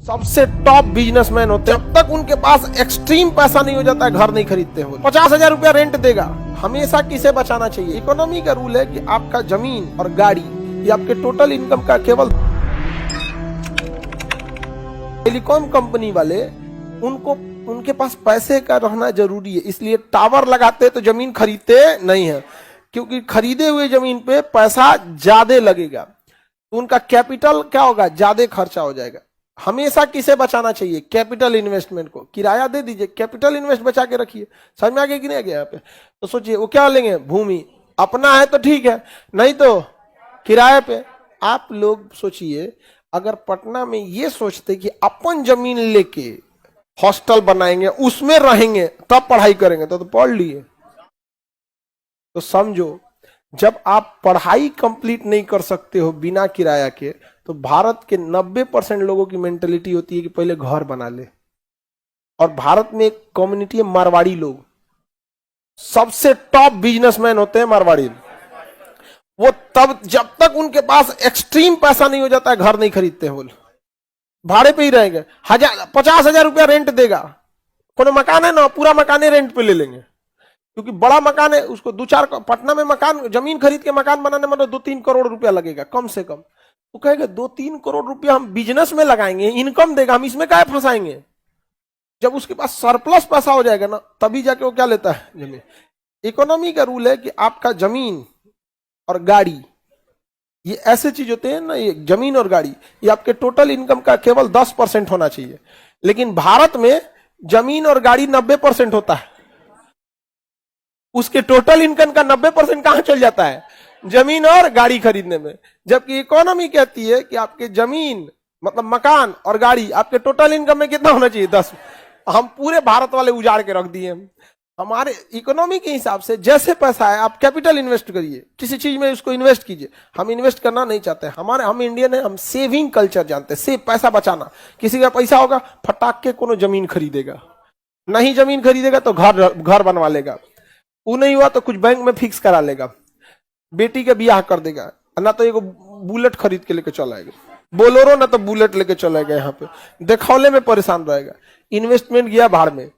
सबसे top businessman होते हैं, जब तक उनके पास एक्सट्रीम पैसा नहीं हो जाता है घर नहीं खरीदते हो। 50,000 रुपया रेंट देगा। हमेशा किसे बचाना चाहिए? इकोनॉमी का रूल है कि आपका जमीन और गाड़ी ये आपके टोटल इनकम का केवल। टेलीकॉम कंपनी वाले उनके पास पैसे का रहना जरूरी है, इसलिए टावर लगाते तो जमीन खरीदते नहीं है, क्योंकि खरीदे हुए जमीन पे पैसा ज्यादा लगेगा तो उनका कैपिटल क्या होगा, ज्यादा खर्चा हो जाएगा। हमेशा किसे बचाना चाहिए? कैपिटल इन्वेस्टमेंट को। किराया दे दीजिए, कैपिटल इन्वेस्ट बचा के रखिए। समझ में आ गया कि नहीं आ गया? यहाँ पे तो सोचिए वो क्या लेंगे, भूमि। अपना है तो ठीक है, नहीं तो किराए पे। आप लोग सोचिए, अगर पटना में ये सोचते कि अपन जमीन लेके हॉस्टल बनाएंगे, उसमें रहेंगे, तब पढ़ाई करेंगे, तो पढ़ लिए। तो समझो, जब आप पढ़ाई कंप्लीट नहीं कर सकते हो बिना किराया के, तो भारत के 90% लोगों की मेंटेलिटी होती है कि पहले घर बना ले। और भारत में एक कम्युनिटी है मारवाड़ी लोग, सबसे टॉप बिजनेसमैन होते हैं मारवाड़ी। वो तब जब तक उनके पास एक्सट्रीम पैसा नहीं हो जाता है घर नहीं खरीदते हैं, बोल भाड़े पे ही रहेंगे। 50,000 रुपया रेंट देगा। कोनो मकान है ना, पूरा मकान रेंट पे ले लेंगे, क्योंकि बड़ा मकान है, उसको 2-4 पटना में मकान जमीन खरीद के मकान बनाने में 2-3 करोड़ रुपया लगेगा कम से कम। तो कहेगा 2-3 करोड़ रुपया हम बिजनेस में लगाएंगे, इनकम देगा, हम इसमें क्या फंसाएंगे। जब उसके पास सरप्लस पैसा हो जाएगा ना, तभी जाके वो क्या लेता है, जमीन। इकोनॉमी का रूल है कि आपका जमीन और गाड़ी ये ऐसे चीज होते हैं ना, ये जमीन और गाड़ी ये आपके टोटल इनकम का केवल 10% होना चाहिए। लेकिन भारत में जमीन और गाड़ी 90% होता है। उसके टोटल इनकम का 90% कहां चल जाता है? जमीन और गाड़ी खरीदने में। जबकि इकोनॉमी कहती है कि आपके जमीन मतलब मकान और गाड़ी आपके टोटल इनकम में कितना होना चाहिए? 10। हम पूरे भारत वाले उजाड़ के रख दिए। हमारे इकोनॉमी के हिसाब से जैसे पैसा है आप कैपिटल इन्वेस्ट करिए, किसी चीज में उसको इन्वेस्ट कीजिए। हम इन्वेस्ट करना नहीं चाहते। हम इंडियन है, हम सेविंग कल्चर जानते हैं, सेव पैसा बचाना। किसी का पैसा होगा फटाक के कोनो जमीन खरीदेगा, नहीं जमीन खरीदेगा तो घर बनवा लेगा, वो नहीं हुआ तो कुछ बैंक में फिक्स करा लेगा, बेटी का ब्याह कर देगा, ना तो एगो बुलेट खरीद के लेके चला आएगा, बोलोरो ना तो बुलेट लेके चलाएगा। यहाँ पे दिखौले में परेशान रहेगा। इन्वेस्टमेंट गया भाड़ में।